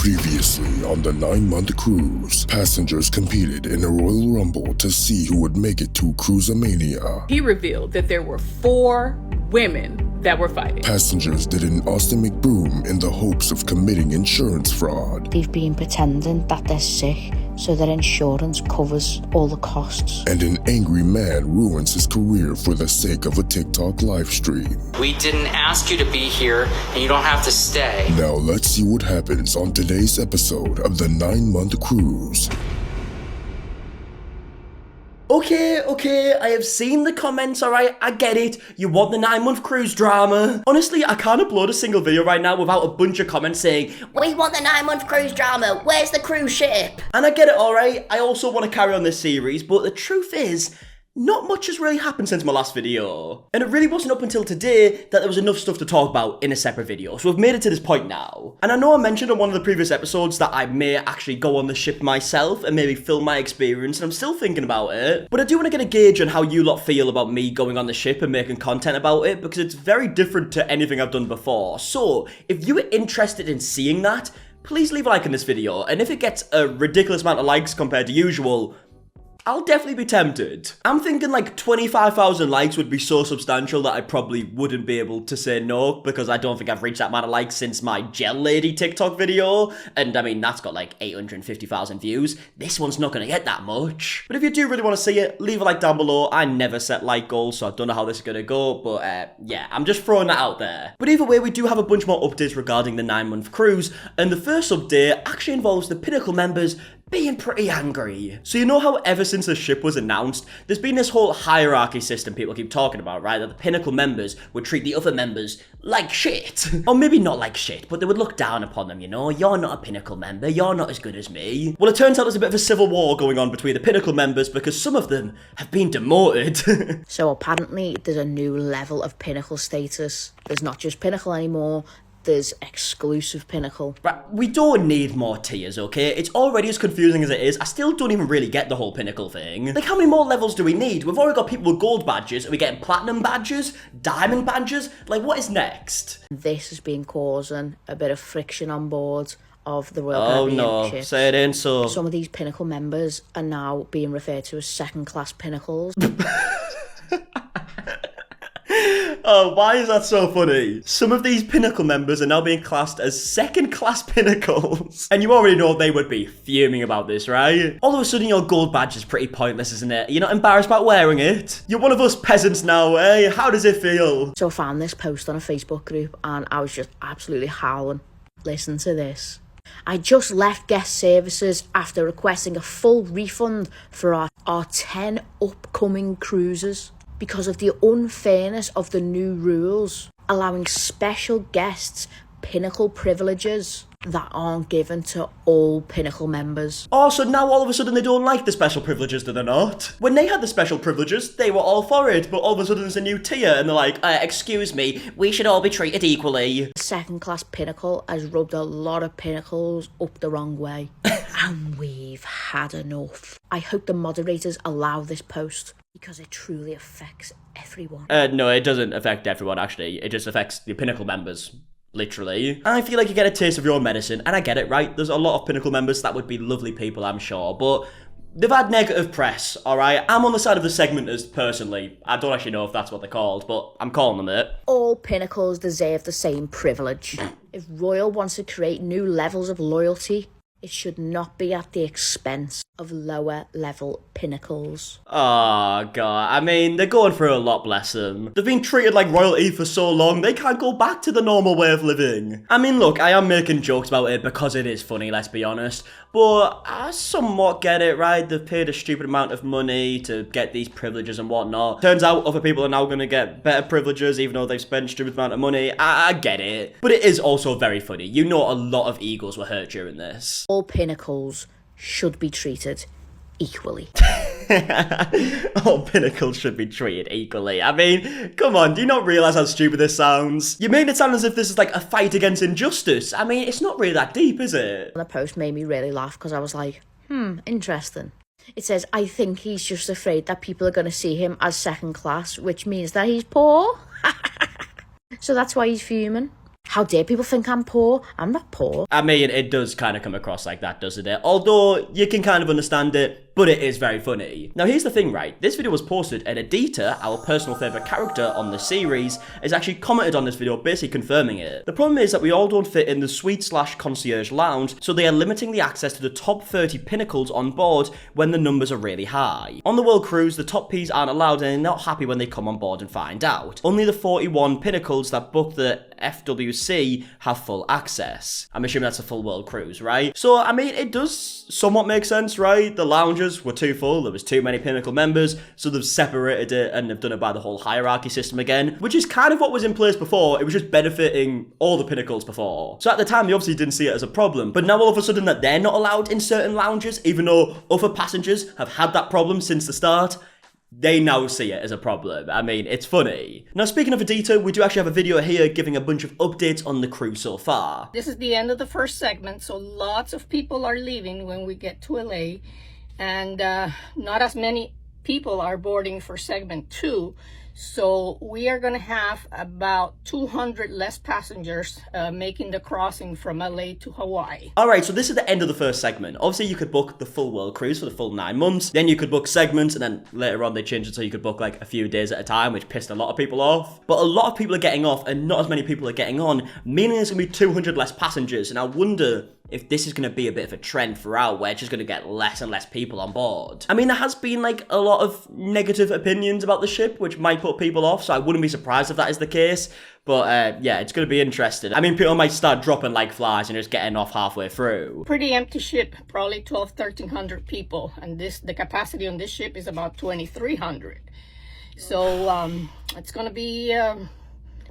Previously on the 9-month cruise, passengers competed in a Royal Rumble to see who would make it to Cruisamania. He revealed that there were 4 women that were fighting. Passengers did an Austin McBroom in the hopes of committing insurance fraud. They've been pretending that they're sick so their insurance covers all the costs. And an angry man ruins his career for the sake of a TikTok live stream. We didn't ask you to be here, and you don't have to stay. Now let's see what happens on today's episode of the 9-month cruise. Okay, I have seen the comments, alright, I get it. You want the 9-month cruise drama. Honestly, I can't upload a single video right now without a bunch of comments saying, "We want the 9-month cruise drama, where's the cruise ship?" And I get it, alright, I also want to carry on this series, but the truth is, not much has really happened since my last video. And it really wasn't up until today that there was enough stuff to talk about in a separate video. So I've made it to this point now. And I know I mentioned on one of the previous episodes that I may actually go on the ship myself and maybe film my experience, and I'm still thinking about it. But I do want to get a gauge on how you lot feel about me going on the ship and making content about it, because it's very different to anything I've done before. So if you are interested in seeing that, please leave a like in this video. And if it gets a ridiculous amount of likes compared to usual, I'll definitely be tempted. I'm thinking like 25,000 likes would be so substantial that I probably wouldn't be able to say no, because I don't think I've reached that amount of likes since my Gel Lady TikTok video. And I mean, that's got like 850,000 views. This one's not gonna get that much. But if you do really want to see it, leave a like down below. I never set like goals, so I don't know how this is gonna go, but yeah, I'm just throwing that out there. But either way, we do have a bunch more updates regarding the 9-month cruise, and the first update actually involves the Pinnacle members being pretty angry. So you know how ever since the ship was announced, there's been this whole hierarchy system people keep talking about, right? That the Pinnacle members would treat the other members like shit. Or maybe not like shit, but they would look down upon them, you know? You're not a Pinnacle member, you're not as good as me. Well, it turns out there's a bit of a civil war going on between the Pinnacle members because some of them have been demoted. So apparently there's a new level of Pinnacle status. There's not just Pinnacle anymore. There's exclusive Pinnacle. Right, we don't need more tiers, okay? It's already as confusing as it is. I still don't even really get the whole Pinnacle thing. Like, how many more levels do we need? We've already got people with gold badges. Are we getting platinum badges? Diamond badges? Like, what is next? This has been causing a bit of friction on board of the Royal Caribbean no, ships. say it ain't so. Some of these Pinnacle members are now being referred to as second-class Pinnacles. Oh, why is that so funny? Some of these Pinnacle members are now being classed as second-class Pinnacles. And you already know they would be fuming about this, right? All of a sudden, your gold badge is pretty pointless, isn't it? You're not embarrassed about wearing it? You're one of us peasants now, eh? How does it feel? So I found this post on a Facebook group and I was just absolutely howling. Listen to this. I just left guest services after requesting a full refund for our 10 upcoming cruises, because of the unfairness of the new rules, allowing special guests Pinnacle privileges that aren't given to all Pinnacle members. Oh, so now all of a sudden they don't like the special privileges, do they not? When they had the special privileges, they were all for it, but all of a sudden there's a new tier and they're like, excuse me, we should all be treated equally. Second-class Pinnacle has rubbed a lot of Pinnacles up the wrong way. And we've had enough. I hope the moderators allow this post, because it truly affects everyone. No, it doesn't affect everyone, actually. It just affects the Pinnacle members. Literally. I feel like you get a taste of your own medicine, and I get it, right? There's a lot of Pinnacle members that would be lovely people, I'm sure, but they've had negative press, alright? I'm on the side of the segmenters, personally. I don't actually know if that's what they're called, but I'm calling them it. All Pinnacles deserve the same privilege. If Royal wants to create new levels of loyalty, it should not be at the expense of lower level Pinnacles. Oh, God. I mean, they're going through a lot, bless them. They've been treated like royalty for so long, they can't go back to the normal way of living. I mean, look, I am making jokes about it because it is funny, let's be honest. But I somewhat get it, right? They've paid a stupid amount of money to get these privileges and whatnot. Turns out other people are now going to get better privileges even though they've spent a stupid amount of money. I get it. But it is also very funny. You know a lot of egos were hurt during this. All Pinnacles should be treated equally. All Pinnacles should be treated equally. I mean, come on, do you not realise how stupid this sounds? You made it sound as if this is like a fight against injustice. I mean, it's not really that deep, is it? The post made me really laugh because I was like, interesting. It says, I think he's just afraid that people are going to see him as second class, which means that he's poor. So that's why he's fuming. How dare people think I'm poor? I'm not poor. I mean, it does kind of come across like that, doesn't it? Although, you can kind of understand it, but it is very funny. Now, here's the thing, right? This video was posted, and Adita, our personal favourite character on the series, has actually commented on this video, basically confirming it. The problem is that we all don't fit in the suite/concierge lounge, so they are limiting the access to the top 30 pinnacles on board when the numbers are really high. On the World Cruise, the top Ps aren't allowed, and they're not happy when they come on board and find out. Only the 41 pinnacles that book the FWC have full access. I'm assuming that's a full World Cruise, right? So, I mean, it does somewhat make sense, right? The lounges were too full, there was too many Pinnacle members, so they've separated it and they've done it by the whole hierarchy system again, which is kind of what was in place before. It was just benefiting all the Pinnacles before. So at the time, they obviously didn't see it as a problem, but now all of a sudden that they're not allowed in certain lounges, even though other passengers have had that problem since the start, they now see it as a problem. I mean, it's funny. Now, speaking of Adita, we do actually have a video here giving a bunch of updates on the crew so far. This is the end of the first segment, so lots of people are leaving when we get to LA, and not as many people are boarding for segment 2. So we are going to have about 200 less passengers making the crossing from LA to Hawaii. Alright, so this is the end of the first segment. Obviously, you could book the full World Cruise for the full 9 months. Then you could book segments, and then later on they changed it so you could book like a few days at a time, which pissed a lot of people off. But a lot of people are getting off, and not as many people are getting on, meaning there's going to be 200 less passengers. And I wonder if this is going to be a bit of a trend throughout, where it's just going to get less and less people on board. I mean, there has been like a lot of negative opinions about the ship, which might put people off, so I wouldn't be surprised if that is the case. But yeah, it's going to be interesting. I mean, people might start dropping like flies and just getting off halfway through. Pretty empty ship, probably 1,300 people, and the capacity on this ship is about 2,300. So it's going to be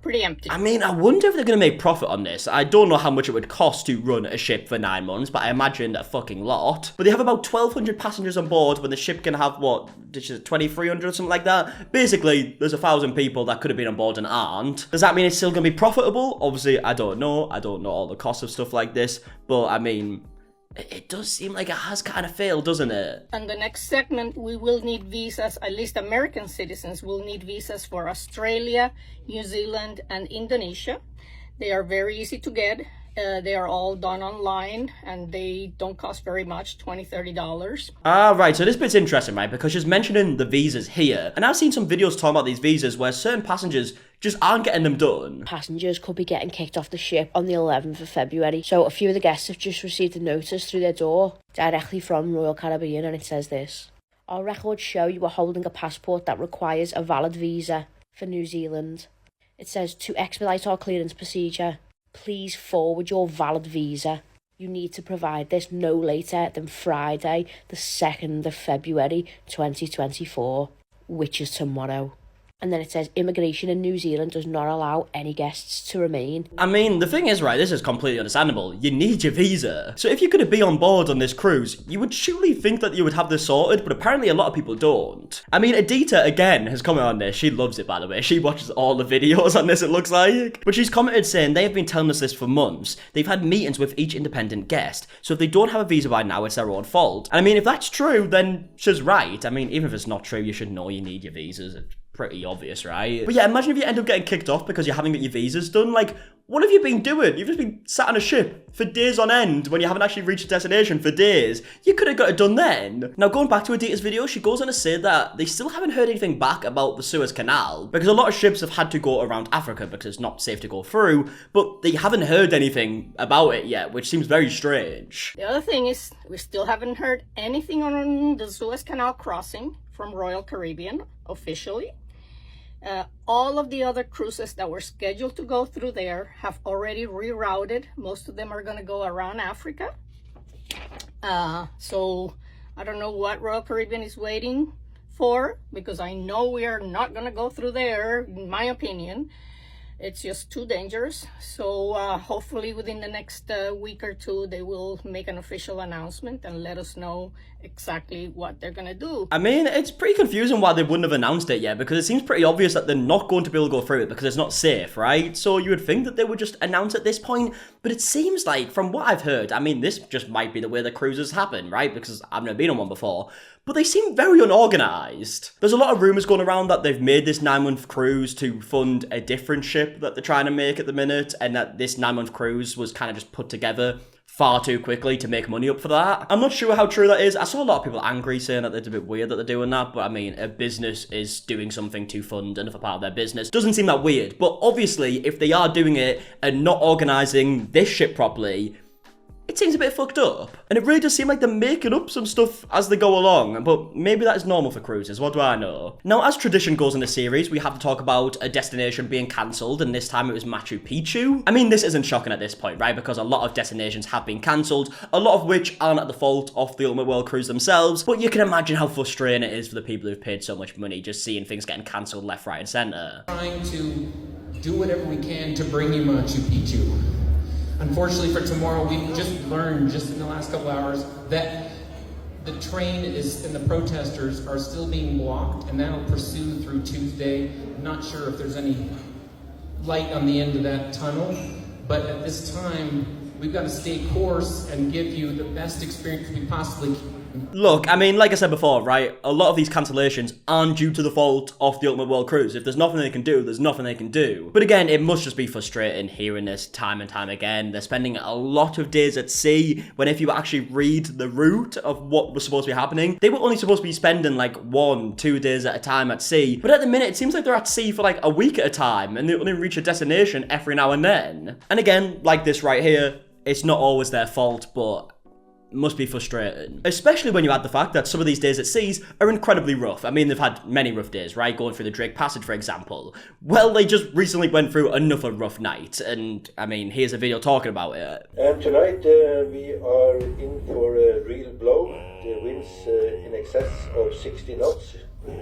pretty empty. I mean, I wonder if they're going to make profit on this. I don't know how much it would cost to run a ship for 9 months, but I imagine a fucking lot. But they have about 1,200 passengers on board when the ship can have, what, 2,300 or something like that? Basically, there's 1,000 people that could have been on board and aren't. Does that mean it's still going to be profitable? Obviously, I don't know. I don't know all the costs of stuff like this, but I mean, it does seem like it has kind of failed, doesn't it? And the next segment, we will need visas, at least American citizens will need visas for Australia, New Zealand, and Indonesia. They are very easy to get. They are all done online, and they don't cost very much, $20, $30. Ah, right, so this bit's interesting, right? Because she's mentioning the visas here, and I've seen some videos talking about these visas where certain passengers just aren't getting them done. Passengers could be getting kicked off the ship on the 11th of February. So a few of the guests have just received a notice through their door directly from Royal Caribbean, and it says this: our records show you are holding a passport that requires a valid visa for New Zealand. It says, to expedite our clearance procedure, please forward your valid visa. You need to provide this no later than Friday, the 2nd of February 2024, which is tomorrow. And then it says, immigration in New Zealand does not allow any guests to remain. I mean, the thing is, right, this is completely understandable. You need your visa. So if you're going to be on board on this cruise, you would surely think that you would have this sorted, but apparently a lot of people don't. I mean, Adita, again, has commented on this. She loves it, by the way. She watches all the videos on this, it looks like. But she's commented saying they have been telling us this for months. They've had meetings with each independent guest. So if they don't have a visa by now, it's their own fault. And I mean, if that's true, then she's right. I mean, even if it's not true, you should know you need your visas. It's pretty obvious, right? But yeah, imagine if you end up getting kicked off because you haven't got your visas done. Like, what have you been doing? You've just been sat on a ship for days on end when you haven't actually reached a destination for days. You could have got it done then. Now, going back to Adita's video, she goes on to say that they still haven't heard anything back about the Suez Canal because a lot of ships have had to go around Africa because it's not safe to go through, but they haven't heard anything about it yet, which seems very strange. The other thing is, we still haven't heard anything on the Suez Canal crossing from Royal Caribbean officially. All of the other cruises that were scheduled to go through there have already rerouted. Most of them are going to go around Africa. So I don't know what Royal Caribbean is waiting for, because I know we are not going to go through there, in my opinion. It's just too dangerous. So hopefully within the next week or two, they will make an official announcement and let us know exactly what they're going to do. I mean, it's pretty confusing why they wouldn't have announced it yet, because it seems pretty obvious that they're not going to be able to go through it because it's not safe, right? So you would think that they would just announce at this point, but it seems like, from what I've heard, I mean, this just might be the way the cruises happen, right? Because I've never been on one before. But they seem very unorganised. There's a lot of rumours going around that they've made this 9-month cruise to fund a different ship ship that they're trying to make at the minute, and that this 9-month cruise was kind of just put together far too quickly to make money up for that. I'm not sure how true that is. I saw a lot of people angry saying that it's a bit weird that they're doing that, but I mean, a business is doing something to fund another part of their business. Doesn't seem that weird, but obviously, if they are doing it and not organising this ship properly, it seems a bit fucked up. And it really does seem like they're making up some stuff as they go along, but maybe that is normal for cruises, what do I know? Now, as tradition goes in the series, we have to talk about a destination being cancelled, and this time it was Machu Picchu. I mean, this isn't shocking at this point, right? Because a lot of destinations have been cancelled, a lot of which aren't at the fault of the Ultimate World Cruise themselves, but you can imagine how frustrating it is for the people who've paid so much money just seeing things getting cancelled left, right, and centre. Trying to do whatever we can to bring you Machu Picchu. Unfortunately for tomorrow, we've just learned just in the last couple hours that the train is and the protesters are still being blocked, and that'll pursue through Tuesday. I'm not sure if there's any light on the end of that tunnel, but at this time, we've got to stay course and give you the best experience we possibly can. Look, I mean, like I said before, right, a lot of these cancellations aren't due to the fault of the Ultimate World Cruise. If there's nothing they can do, there's nothing they can do. But again, it must just be frustrating hearing this time and time again. They're spending a lot of days at sea, when if you actually read the route of what was supposed to be happening, they were only supposed to be spending like 1-2 days at a time at sea. But at the minute, it seems like they're at sea for like a week at a time, and they only reach a destination every now and then. And again, like this right here, it's not always their fault, but must be frustrating. Especially when you add the fact that some of these days at seas are incredibly rough. I mean, they've had many rough days, right? Going through the Drake Passage, for example. Well, they just recently went through another rough night, and I mean, here's a video talking about it. And tonight we are in for a real blow. The winds in excess of 60 knots.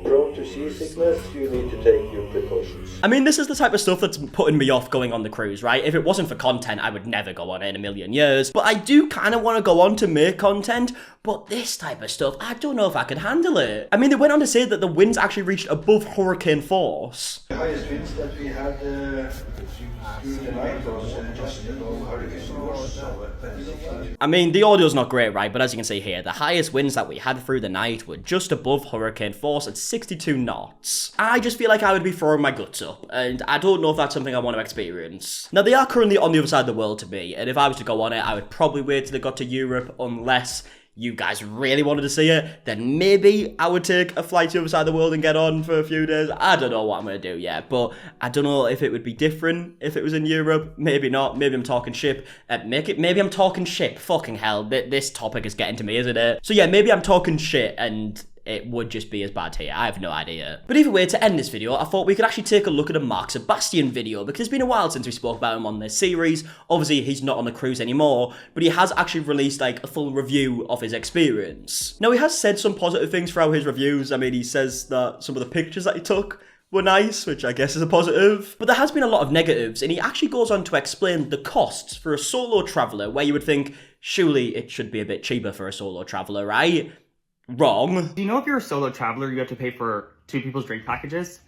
Prone to seasickness, you need to take your precautions. I mean, this is the type of stuff that's putting me off going on the cruise, right? If it wasn't for content, I would never go on it in a million years. But I do kind of want to go on to make content, but this type of stuff, I don't know if I could handle it. I mean, they went on to say that the winds actually reached above hurricane force. The highest winds that we had during the night was just above hurricane force. I mean, the audio's not great, right? But as you can see here, the highest winds that we had through the night were just above hurricane force at 62 knots. I just feel like I would be throwing my guts up, and I don't know if that's something I want to experience. Now, they are currently on the other side of the world to me, and if I was to go on it, I would probably wait till they got to Europe, unless you guys really wanted to see it, then maybe I would take a flight to the other side of the world and get on for a few days. I don't know what I'm going to do yet, but I don't know if it would be different if it was in Europe. Maybe not. Maybe I'm talking ship. Maybe I'm talking ship. Fucking hell, this topic is getting to me, isn't it? So yeah, maybe I'm talking shit, and it would just be as bad here. I have no idea. But either way, to end this video, I thought we could actually take a look at a Mark Sebastian video, because it's been a while since we spoke about him on this series. Obviously, he's not on the cruise anymore, but he has actually released like a full review of his experience. Now, he has said some positive things throughout his reviews. I mean, he says that some of the pictures that he took were nice, which I guess is a positive. But there has been a lot of negatives, and he actually goes on to explain the costs for a solo traveller, where you would think, surely it should be a bit cheaper for a solo traveller, right? Wrong. Do you know if you're a solo traveler, you have to pay for 2 people's drink packages?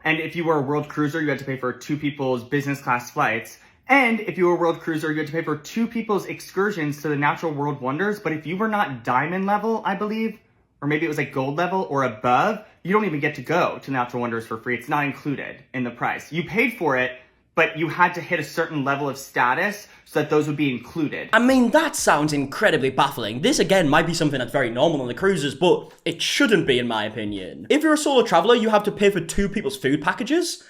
And if you were a world cruiser, you had to pay for 2 people's business class flights. And if you were a world cruiser, you had to pay for 2 people's excursions to the natural world wonders. But if you were not diamond level, I believe, or maybe it was like gold level or above, you don't even get to go to natural wonders for free. It's not included in the price. You paid for it, but you had to hit a certain level of status so that those would be included. I mean, that sounds incredibly baffling. This, again, might be something that's very normal on the cruises, but it shouldn't be, in my opinion. If you're a solo traveller, you have to pay for 2 people's food packages?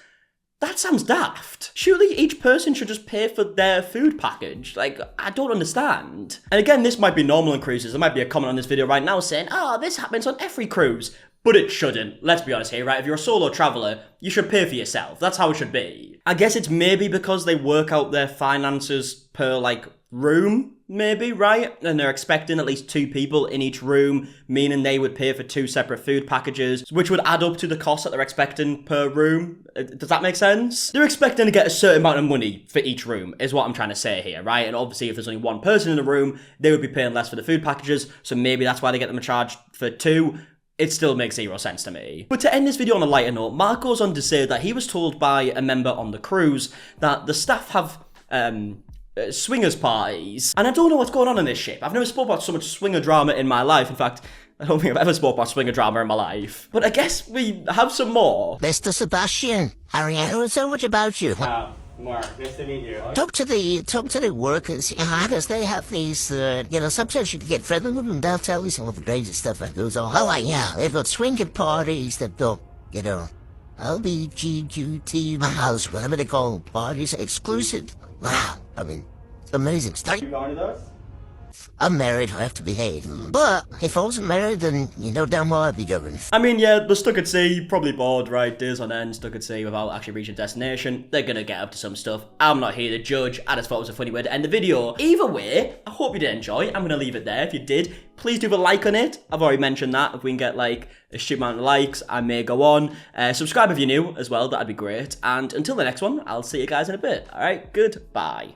That sounds daft. Surely each person should just pay for their food package. Like, I don't understand. And again, this might be normal on cruises. There might be a comment on this video right now saying, oh, this happens on every cruise. But it shouldn't. Let's be honest here, right? If you're a solo traveller, you should pay for yourself. That's how it should be. I guess it's maybe because they work out their finances per, like, room, maybe, right? And they're expecting at least 2 people in each room, meaning they would pay for 2 separate food packages, which would add up to the cost that they're expecting per room. Does that make sense? They're expecting to get a certain amount of money for each room, is what I'm trying to say here, right? And obviously, if there's only 1 person in the room, they would be paying less for the food packages, so maybe that's why they get them a charge for 2. It still makes 0 sense to me. But to end this video on a lighter note, Mark goes on to say that he was told by a member on the cruise that the staff have swingers parties. And I don't know what's going on in this ship. I've never spoken about so much swinger drama in my life. In fact, I don't think I've ever spoke about swinger drama in my life. But I guess we have some more. Mr. Sebastian, how are so much about you? Mark, nice to meet you. Talk to the workers, because they have these, sometimes you can get friendly with them, they'll tell you some of the crazy stuff that goes on. Oh, yeah, they've got swinging parties that don't, LBGQT house, whatever they call parties, exclusive. Wow, I mean, it's amazing stuff. You going to those? I'm married, I have to behave. But if I wasn't married, then you know damn well I'd be going. I mean, yeah, they're stuck at sea, probably bored, right? Days on end, stuck at sea without actually reaching destination. They're gonna get up to some stuff. I'm not here to judge. I just thought it was a funny way to end the video. Either way, I hope you did enjoy. I'm gonna leave it there. If you did, please do a like on it. I've already mentioned that. If we can get like a shit amount of likes, I may go on. Subscribe if you're new as well, that'd be great. And until the next one, I'll see you guys in a bit. Alright, goodbye.